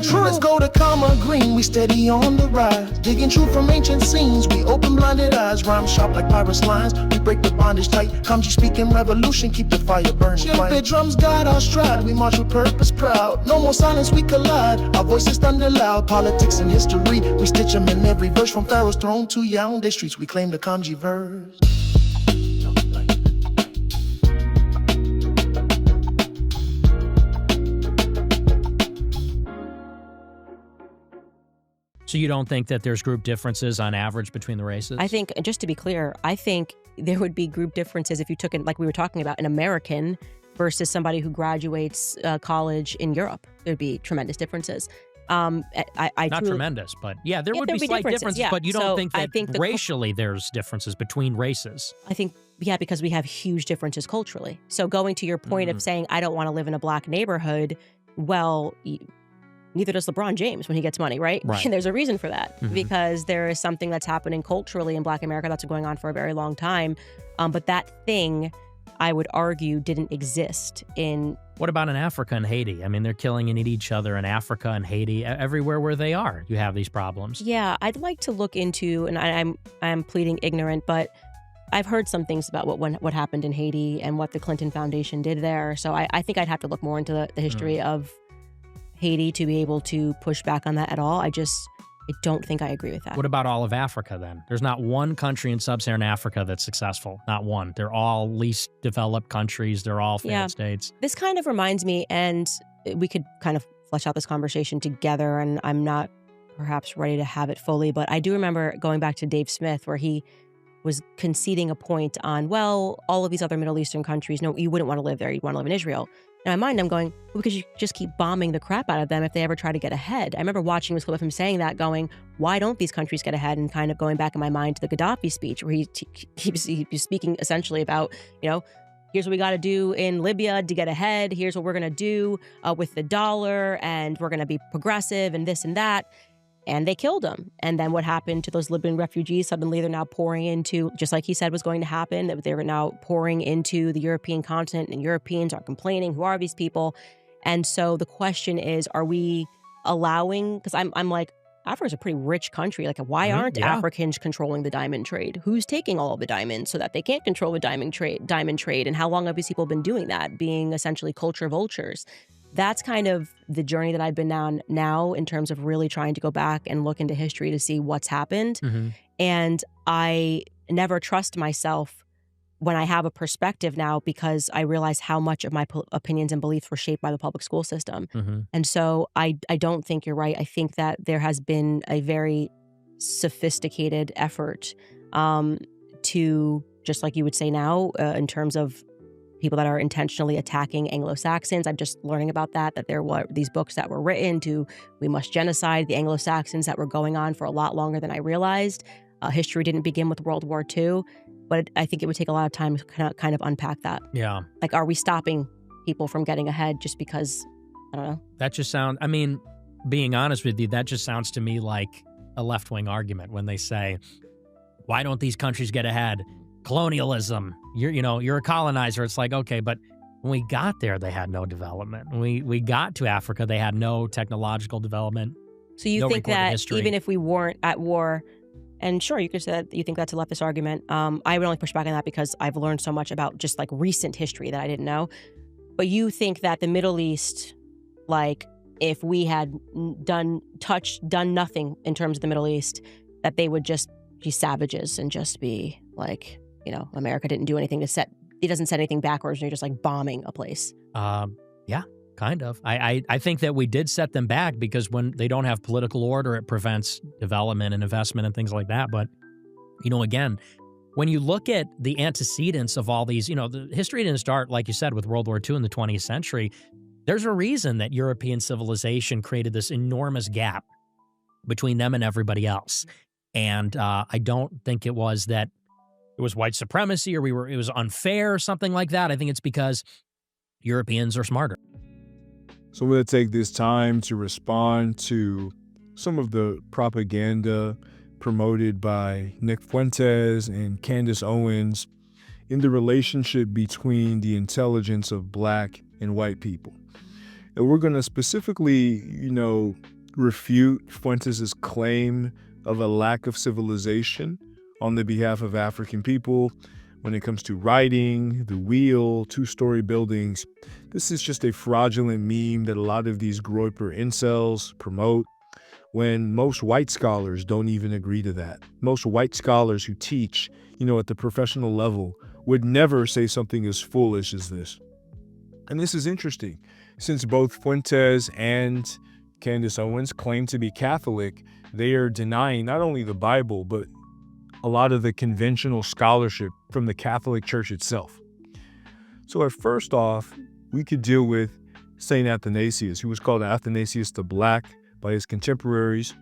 True. Let's go to Comma Green, we steady on the rise. Digging truth from ancient scenes, we open blinded eyes. Rhyme sharp like pirates' lines, we break the bondage tight. Kamji speaking revolution, keep the fire burning. Chill drums guide our stride, we march with purpose proud. No more silence, we collide, our voices thunder loud. Politics and history, we stitch them in every verse. From Pharaoh's throne to Yaoundé streets, we claim the Kamji verse. So you don't think that there's group differences on average between the races? I think, just to be clear, I think there would be group differences if you took it, like we were talking about, an American versus somebody who graduates college in Europe. There'd be tremendous differences. Not tremendous, but yeah, there would be slight differences, yeah. but you don't think that think racially there's differences between races? I think, yeah, because we have huge differences culturally. So going to your point of saying, I don't want to live in a black neighborhood, well, neither does LeBron James when he gets money, right? And there's a reason for that, because there is something that's happening culturally in Black America that's been going on for a very long time. But that thing, I would argue, didn't exist in... What about in Africa and Haiti? I mean, they're killing and eating each other in Africa and Haiti. Everywhere where they are, you have these problems. Yeah, I'd like to look into, and I'm pleading ignorant, but I've heard some things about what happened in Haiti and what the Clinton Foundation did there. So I think I'd have to look more into the history of Haiti to be able to push back on that at all. I don't think I agree with that. What about all of Africa then? There's not one country in sub-Saharan Africa that's successful. Not one. They're all least developed countries. They're all failed states. This kind of reminds me, and we could kind of flesh out this conversation together, and I'm not perhaps ready to have it fully, but I do remember going back to Dave Smith where he was conceding a point on, well, all of these other Middle Eastern countries, no, you wouldn't want to live there. You'd want to live in Israel. In my mind, I'm going, well, because you just keep bombing the crap out of them if they ever try to get ahead. I remember watching this clip of him saying that, going, why don't these countries get ahead? And kind of going back in my mind to the Gaddafi speech where he was speaking essentially about, here's what we got to do in Libya to get ahead. Here's what we're going to do with the dollar, and we're going to be progressive and this and that. And they killed him. And then what happened to those Libyan refugees? Suddenly they're now pouring into, just like he said was going to happen, that they were now pouring into the European continent, and Europeans are complaining, who are these people? And so the question is, are we allowing, because I'm like, Africa's a pretty rich country. Like, why aren't Africans controlling the diamond trade? Who's taking all of the diamonds so that they can't control the diamond trade? And how long have these people been doing that, being essentially culture vultures? That's kind of the journey that I've been on now in terms of really trying to go back and look into history to see what's happened. And I never trust myself when I have a perspective now, because I realize how much of my opinions and beliefs were shaped by the public school system. And so I don't think you're right. I think that there has been a very sophisticated effort to, just like you would say now, in terms of people that are intentionally attacking Anglo-Saxons. I'm just learning about that there were these books that were written to, we must genocide the Anglo-Saxons, that were going on for a lot longer than I realized. History didn't begin with World War II, but I think it would take a lot of time to kind of unpack that. Yeah. Like, are we stopping people from getting ahead just because, I don't know. That just sounds, I mean, being honest with you, that just sounds to me like a left-wing argument when they say, why don't these countries get ahead? Colonialism, you're a colonizer. It's like, okay, but when we got there, they had no development. When we got to Africa, they had no technological development. So you think that even if we weren't at war, and sure, you could say that you think that's a leftist argument. I would only push back on that because I've learned so much about just like recent history that I didn't know. But you think that the Middle East, like if we had done nothing in terms of the Middle East, that they would just be savages and just be like, America didn't do anything it doesn't set anything backwards, and you're just like bombing a place. Yeah, kind of. I think that we did set them back because when they don't have political order, it prevents development and investment and things like that. But, again, when you look at the antecedents of all these, the history didn't start, like you said, with World War II in the 20th century. There's a reason that European civilization created this enormous gap between them and everybody else. And I don't think it was that it was white supremacy or it was unfair or something like that. I think it's because Europeans are smarter. So I'm going to take this time to respond to some of the propaganda promoted by Nick Fuentes and Candace Owens in the relationship between the intelligence of Black and white people. And we're going to specifically, refute Fuentes' claim of a lack of civilization on the behalf of African people when it comes to writing, the wheel, two-story buildings. This is just a fraudulent meme that a lot of these groyper incels promote, when most white scholars don't even agree to that. Most white scholars who teach, at the professional level would never say something as foolish as this. And this is interesting, since both Fuentes and Candace Owens claim to be Catholic, they are denying not only the Bible, but a lot of the conventional scholarship from the Catholic Church itself. So first off, we could deal with St. Athanasius, who was called Athanasius the Black by his contemporaries,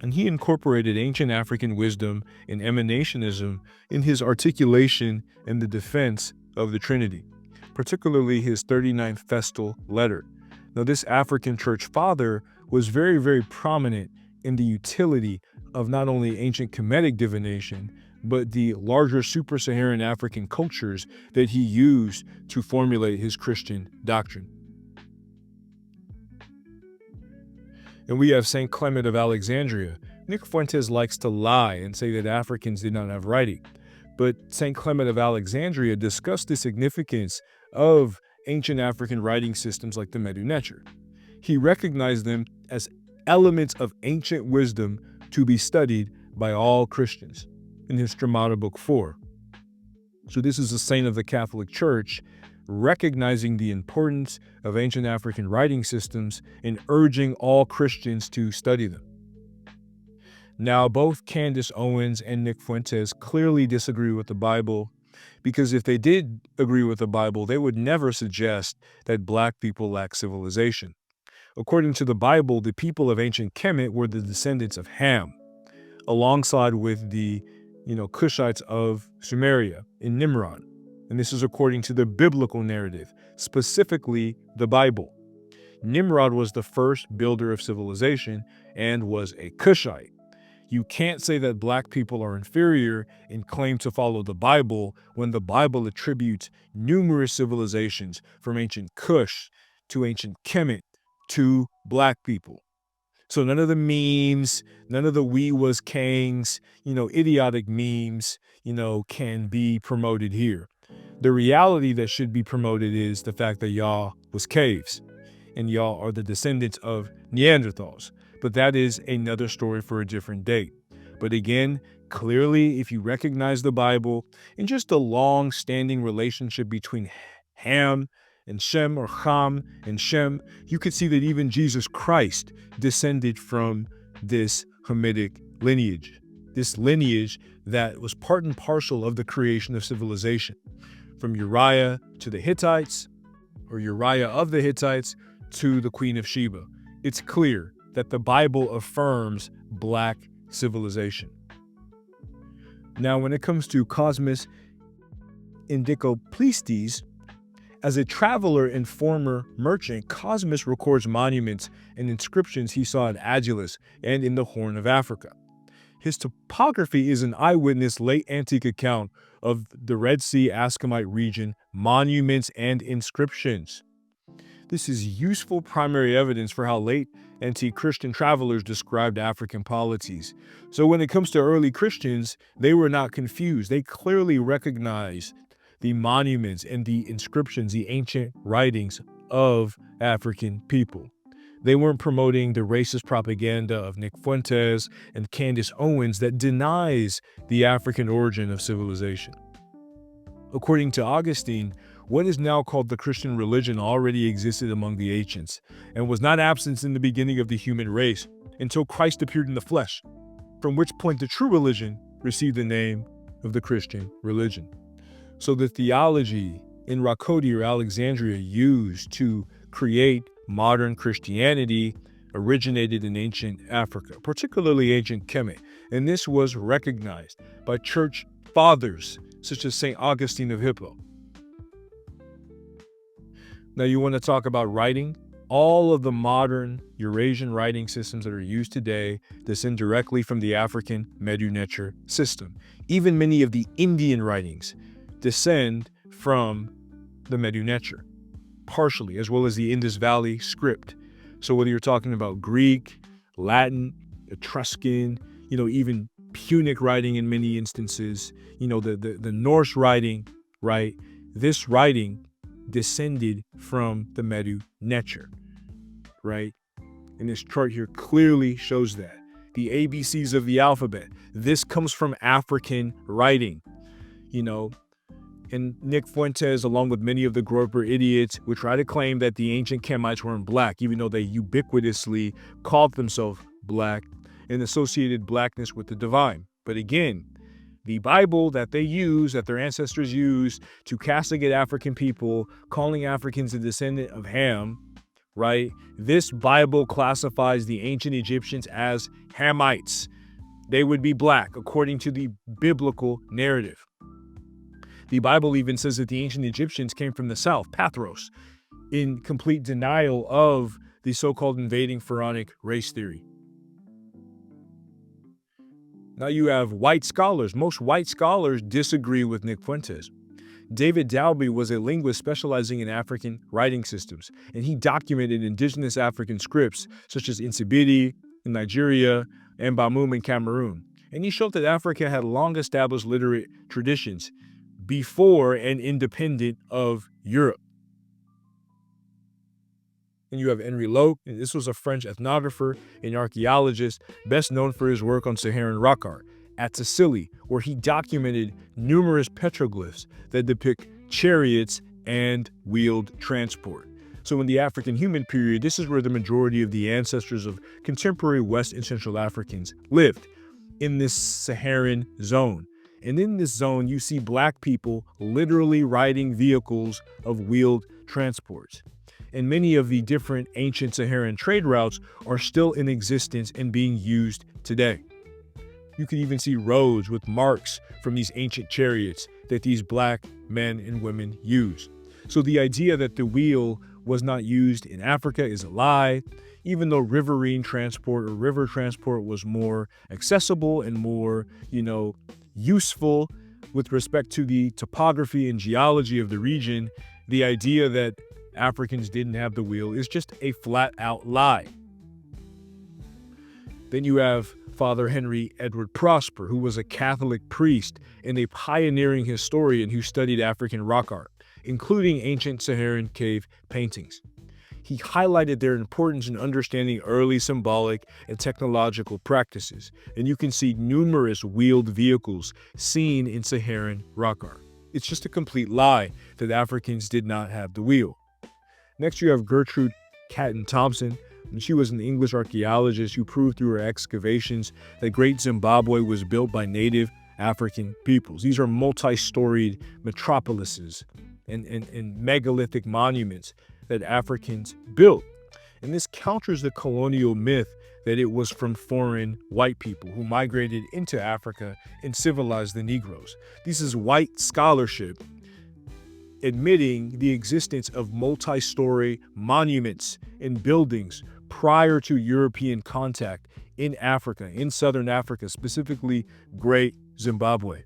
and he incorporated ancient African wisdom and emanationism in his articulation and the defense of the Trinity, particularly his 39th Festal letter. Now, this African church father was very, very prominent in the utility of not only ancient Kemetic divination, but the larger super-Saharan African cultures that he used to formulate his Christian doctrine. And we have St. Clement of Alexandria. Nick Fuentes likes to lie and say that Africans did not have writing. But St. Clement of Alexandria discussed the significance of ancient African writing systems like the Medu Neter. He recognized them as elements of ancient wisdom to be studied by all Christians in his Stramata Book 4. So this is a saint of the Catholic Church recognizing the importance of ancient African writing systems and urging all Christians to study them. Now, both Candace Owens and Nick Fuentes clearly disagree with the Bible, because if they did agree with the Bible, they would never suggest that Black people lack civilization. According to the Bible, the people of ancient Kemet were the descendants of Ham, alongside with the Cushites of Sumeria in Nimrod. And this is according to the biblical narrative, specifically the Bible. Nimrod was the first builder of civilization and was a Cushite. You can't say that Black people are inferior and claim to follow the Bible when the Bible attributes numerous civilizations from ancient Cush to ancient Kemet to Black people. So none of the memes, none of the we was kings, idiotic memes, can be promoted here. The reality that should be promoted is the fact that y'all was caves and y'all are the descendants of Neanderthals. But that is another story for a different date. But again, clearly, if you recognize the Bible and just the long-standing relationship between Ham and Shem, or Ham and Shem, you could see that even Jesus Christ descended from this Hamitic lineage. This lineage that was part and parcel of the creation of civilization. From Uriah to the Hittites, or Uriah of the Hittites to the Queen of Sheba. It's clear that the Bible affirms Black civilization. Now, when it comes to Cosmas Indicopleistes, as a traveler and former merchant, Cosmas records monuments and inscriptions he saw at Adulis and in the Horn of Africa. His topography is an eyewitness late antique account of the Red Sea Ascamite region, monuments and inscriptions. This is useful primary evidence for how late antique Christian travelers described African polities. So when it comes to early Christians, they were not confused. They clearly recognized the monuments and the inscriptions, the ancient writings of African people. They weren't promoting the racist propaganda of Nick Fuentes and Candace Owens that denies the African origin of civilization. According to Augustine, what is now called the Christian religion already existed among the ancients and was not absent in the beginning of the human race until Christ appeared in the flesh, from which point the true religion received the name of the Christian religion. So the theology in Rakoti or Alexandria used to create modern Christianity originated in ancient Africa, particularly ancient Kemet, and this was recognized by church fathers such as St. Augustine of Hippo. Now, you want to talk about writing? All of the modern Eurasian writing systems that are used today descend directly from the African Medu Neter system. Even many of the Indian writings descend from the Medu Neter. partially, as well as the Indus Valley script. So whether you're talking about Greek, Latin, Etruscan, even Punic writing in many instances, the Norse writing, right? This writing descended from the Medu Neter, right? And this chart here clearly shows that. The ABCs of the alphabet, this comes from African writing, and Nick Fuentes, along with many of the Groper idiots, would try to claim that the ancient Kemites weren't black, even though they ubiquitously called themselves black and associated blackness with the divine. But again, the Bible that their ancestors used to castigate African people, calling Africans a descendant of Ham, right? This Bible classifies the ancient Egyptians as Hamites. They would be black, according to the biblical narrative. The Bible even says that the ancient Egyptians came from the south, Pathros, in complete denial of the so-called invading pharaonic race theory. Now you have white scholars. Most white scholars disagree with Nick Fuentes. David Dalby was a linguist specializing in African writing systems, and he documented indigenous African scripts such as Nsibidi in Nigeria and Bamum in Cameroon. And he showed that Africa had long-established literate traditions before and independent of Europe. And you have Henri Loc, and this was a French ethnographer and archaeologist, best known for his work on Saharan rock art at Sicily, where he documented numerous petroglyphs that depict chariots and wheeled transport. So in the African human period, this is where the majority of the ancestors of contemporary West and Central Africans lived, in this Saharan zone. And in this zone, you see black people literally riding vehicles of wheeled transports. And many of the different ancient Saharan trade routes are still in existence and being used today. You can even see roads with marks from these ancient chariots that these black men and women used. So the idea that the wheel was not used in Africa is a lie, even though riverine transport or river transport was more accessible and more, useful with respect to the topography and geology of the region. The idea that Africans didn't have the wheel is just a flat-out lie. Then you have Father Henry Edward Prosper, who was a Catholic priest and a pioneering historian who studied African rock art, including ancient Saharan cave paintings. He highlighted their importance in understanding early symbolic and technological practices, and you can see numerous wheeled vehicles seen in Saharan rock art. It's just a complete lie that Africans did not have the wheel. Next, you have Gertrude Catton Thompson. And she was an English archaeologist who proved through her excavations that Great Zimbabwe was built by native African peoples. These are multi-storied metropolises and megalithic monuments that Africans built. And this counters the colonial myth that it was from foreign white people who migrated into Africa and civilized the Negroes. This is white scholarship admitting the existence of multi-story monuments and buildings prior to European contact in Africa, in southern Africa, specifically Great Zimbabwe.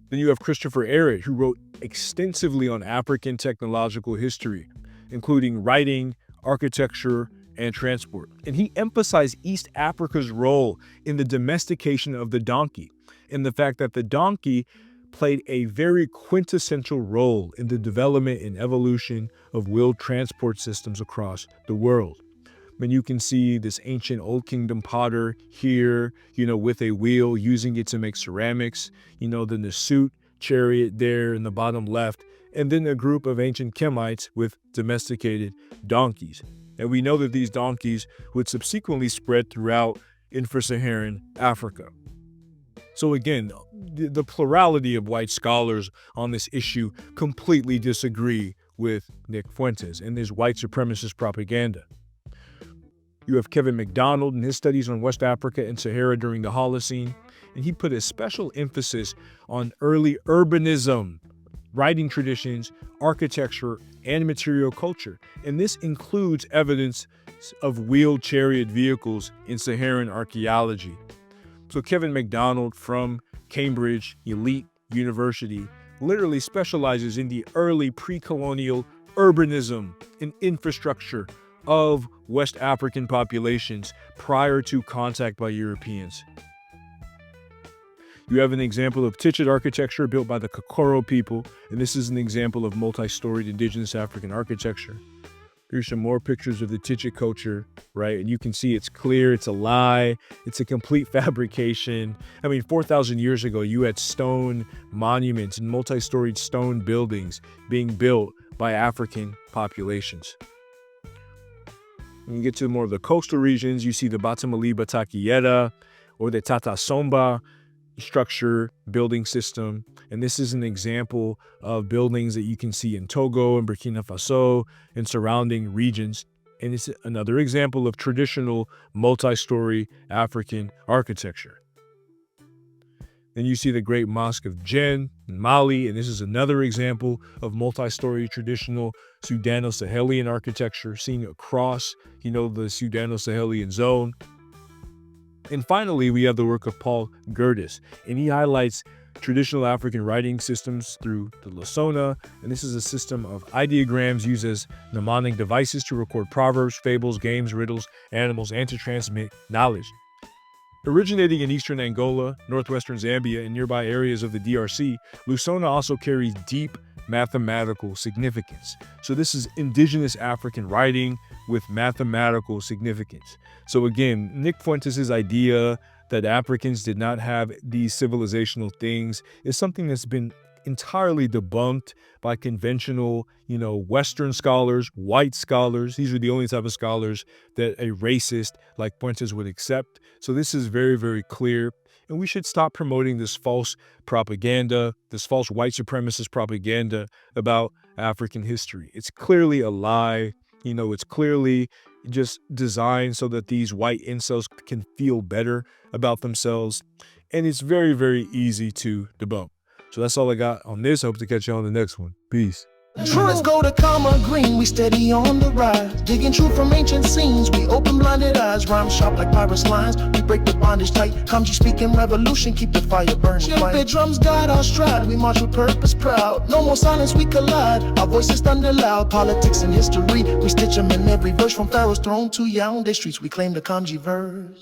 Then you have Christopher Ehret, who wrote extensively on African technological history, including writing, architecture, and transport. And he emphasized East Africa's role in the domestication of the donkey, and the fact that the donkey played a very quintessential role in the development and evolution of wheeled transport systems across the world. And you can see this ancient Old Kingdom potter here, with a wheel, using it to make ceramics, the Nasut chariot there in the bottom left, and then a group of ancient Kemites with domesticated donkeys. And we know that these donkeys would subsequently spread throughout infra-Saharan Africa. So again, the plurality of white scholars on this issue completely disagree with Nick Fuentes and his white supremacist propaganda. You have Kevin MacDonald and his studies on West Africa and Sahara during the Holocene, and he put a special emphasis on early urbanism, writing traditions, architecture, and material culture. And this includes evidence of wheeled chariot vehicles in Saharan archaeology. So Kevin MacDonald from Cambridge Elite University literally specializes in the early pre-colonial urbanism and infrastructure of West African populations prior to contact by Europeans. You have an example of Tichet architecture built by the Kokoro people, and this is an example of multi-storied indigenous African architecture. Here's some more pictures of the Tichet culture, right? And you can see it's clear, it's a lie, it's a complete fabrication. I mean, 4,000 years ago, you had stone monuments and multi-storied stone buildings being built by African populations. When you get to more of the coastal regions, you see the Batamaliba Takieta or the Tata Somba structure, building system. And this is an example of buildings that you can see in Togo and Burkina Faso and surrounding regions. And it's another example of traditional multi-story African architecture. Then you see the Great Mosque of Djen in Mali, and this is another example of multi-story traditional Sudano-Sahelian architecture seen across, the Sudano-Sahelian zone. And finally, we have the work of Paul Gerdes, and he highlights traditional African writing systems through the Lasona, and this is a system of ideograms used as mnemonic devices to record proverbs, fables, games, riddles, animals, and to transmit knowledge. Originating in eastern Angola, northwestern Zambia, and nearby areas of the DRC, Lusona also carries deep mathematical significance. So this is indigenous African writing with mathematical significance. So again, Nick Fuentes' idea that Africans did not have these civilizational things is something that's been entirely debunked by conventional, Western scholars, white scholars. These are the only type of scholars that a racist like Fuentes would accept. So this is very, very clear. And we should stop promoting this false propaganda, this false white supremacist propaganda about African history. It's clearly a lie. It's clearly just designed so that these white incels can feel better about themselves. And it's very, very easy to debunk. So that's all I got on this. I hope to catch you on the next one. Peace. Let's go to Karma Green, we steady on the rise. Digging truth from ancient scenes, we open blinded eyes. Rhyme sharp like pirates' lines, we break the bondage tight. Kamji speaking revolution, keep the fire burning. Ship drums guide our stride, we march with purpose proud. No more silence, we collide, our voices thunder loud. Politics and history, we stitch them in every verse. From Pharaoh's throne to Yaoundé streets, we claim the Kamji verse.